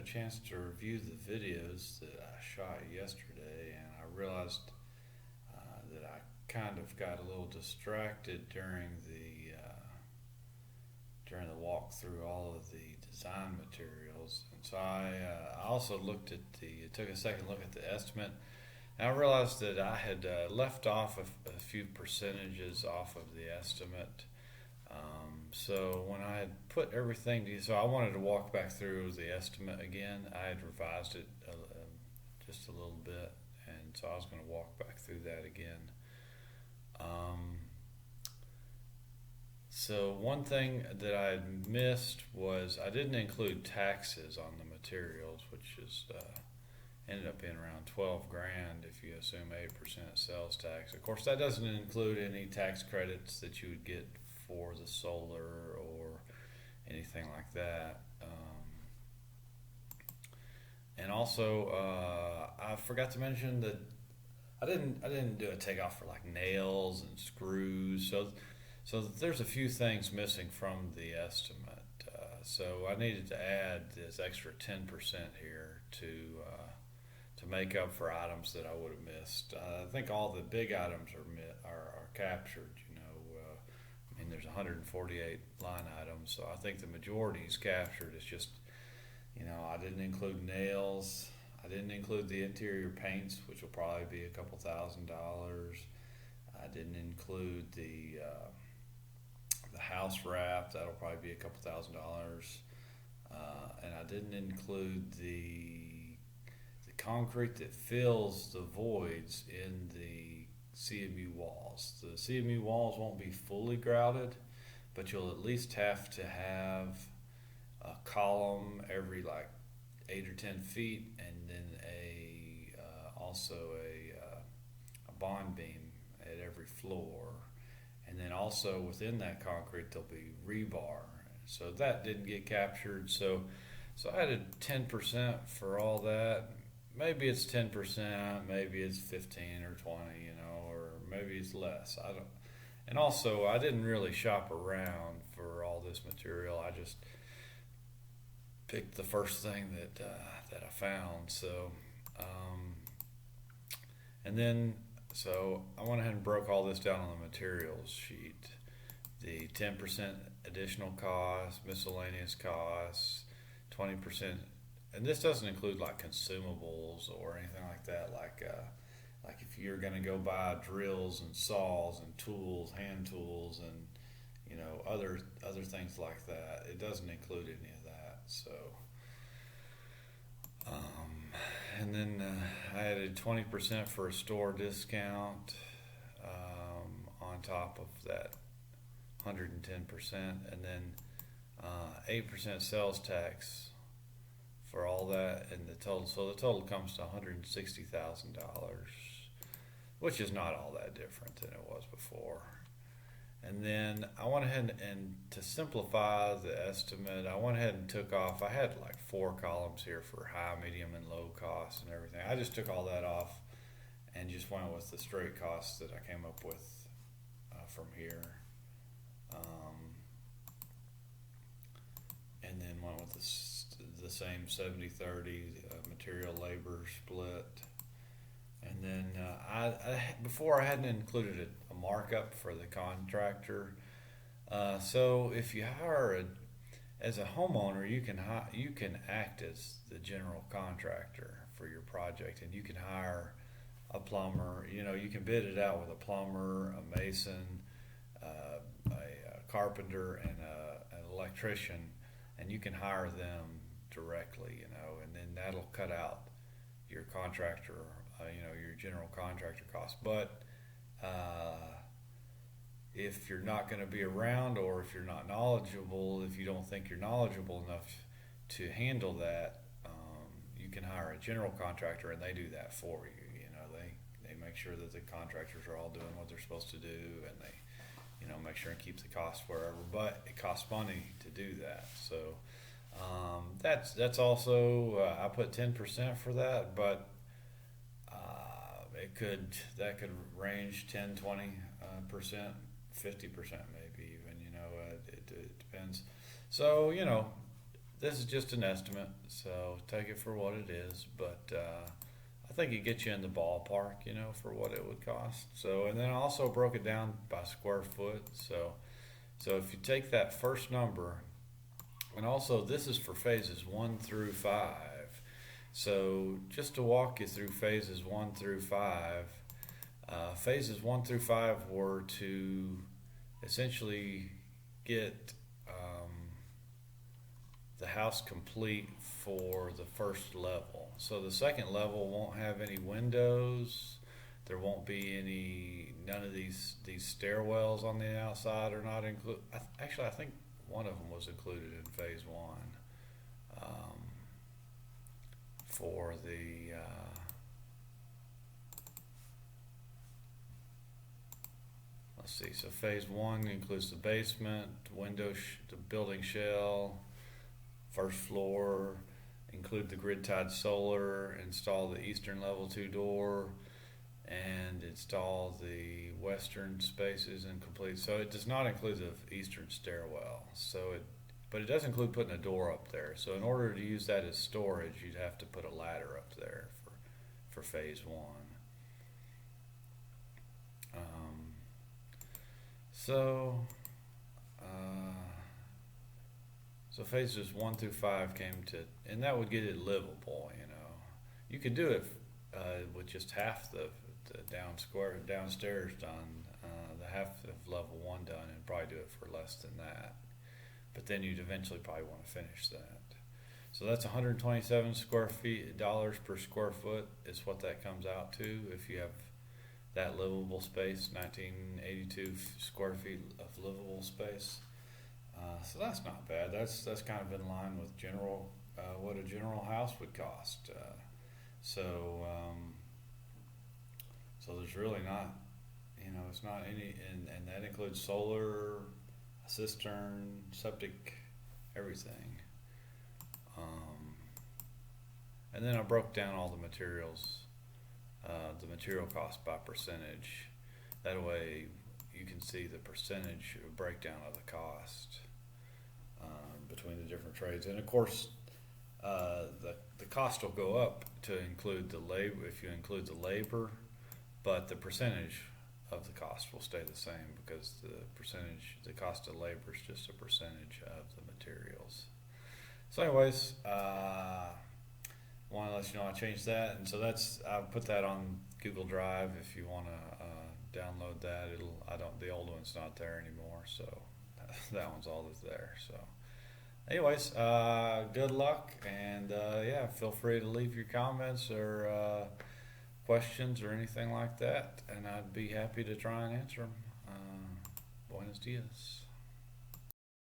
a chance to review the videos that I shot yesterday, and I realized that I kind of got a little distracted during the walk through all of the design materials. And so I also took a second look at the estimate, and I realized that I had left off a few percentages off of the estimate. So when I had put everything, so I wanted to walk back through the estimate again. I had revised it just a little bit, and so I was going to walk back through that again. So one thing that I had missed was I didn't include taxes on the materials, which is ended up being around 12 grand if you assume 8% sales tax. Of course, that doesn't include any tax credits that you would get for the solar or anything like that. And also, I forgot to mention that I didn't do a takeoff for like nails and screws. So there's a few things missing from the estimate. So I needed to add this extra 10% here to make up for items that I would have missed. I think all the big items are captured. I mean, there's 148 line items, so I think the majority is captured. It's just, I didn't include nails. I didn't include the interior paints, which will probably be a couple $1,000s. I didn't include the house wrap. That'll probably be a couple $1,000s. And I didn't include the concrete that fills the voids in the CMU walls. The CMU walls won't be fully grouted, but you'll at least have to have a column every like 8 or 10 feet, and then also a bond beam at every floor, and then also within that concrete there'll be rebar. So that didn't get captured. So I added 10% for all that. Maybe it's 10%, maybe it's 15 or 20, or maybe it's less. I don't. And also, I didn't really shop around for all this material. I just picked the first thing that I found. So I went ahead and broke all this down on the materials sheet. The 10% additional cost, miscellaneous costs, 20%, and this doesn't include like consumables or anything like that. Like if you're going to go buy drills and saws and tools, hand tools, and other things like that, it doesn't include any of that. So, and then I added 20% for a store discount on top of that 110%, and then 8% sales tax for all that, and the total. So the total comes to $160,000, which is not all that different than it was before. And then I went ahead and to simplify the estimate, I went ahead and took off. I had like 4 columns here for high, medium, and low costs and everything. I just took all that off and just went with the straight costs that I came up with from here. And then went with the same 70-30 material labor split. And then before I hadn't included a markup for the contractor. So if you hire as a homeowner, you can act as the general contractor for your project, and you can hire a plumber. You can bid it out with a plumber, a mason, a carpenter, and an electrician, and you can hire them directly. And then that'll cut out your contractor. Your general contractor costs. But if you're not going to be around, or if you're not knowledgeable, if you don't think you're knowledgeable enough to handle that, you can hire a general contractor, and they do that for you. They make sure that the contractors are all doing what they're supposed to do, and they make sure and keep the costs wherever. But it costs money to do that. So that's also I put 10% for that, but that could range 10, 20%, 50% maybe even. It depends. So this is just an estimate, so take it for what it is. But I think it gets you in the ballpark, for what it would cost. So, and then I also broke it down by square foot. So if you take that first number, and also this is for phases 1 through 5. So just to walk you through phases 1 through 5, phases 1 through 5 were to essentially get the house complete for the first level. So the second level won't have any windows. There won't be none of these stairwells on the outside are not included. Actually, I think one of them was included in phase 1 for the. Let's see. So phase 1 includes the basement, the building shell, first floor, include the grid-tied solar, install the eastern level 2 door, and install the western spaces and complete. So it does not include the eastern stairwell. But it does include putting a door up there. So in order to use that as storage, you'd have to put a ladder up there for phase 1. So phases 1 through 5 came to, and that would get it livable. You could do it with just half the downstairs done, the half of level 1 done, and probably do it for less than that. But then you'd eventually probably want to finish that. So that's 127 dollars per square foot is what that comes out to if you have that livable space, 1982 square feet of livable space. So that's not bad. That's kind of in line with what a general house would cost. So there's really not, it's not any, and that includes solar, cistern, septic, everything. And then I broke down all the materials, the material cost by percentage. That way you can see the percentage breakdown of the cost between the different trades. And of course, the cost will go up to include the labor, if you include the labor, but the percentage of the cost will stay the same because the cost of labor is just a percentage of the materials. So anyways, want to let you know I changed that, and so I'll put that on Google Drive if you want to download that. The old one's not there anymore, so that one's all that's there. So anyways, good luck, and yeah, feel free to leave your comments or questions or anything like that, and I'd be happy to try and answer them. Buenos dias.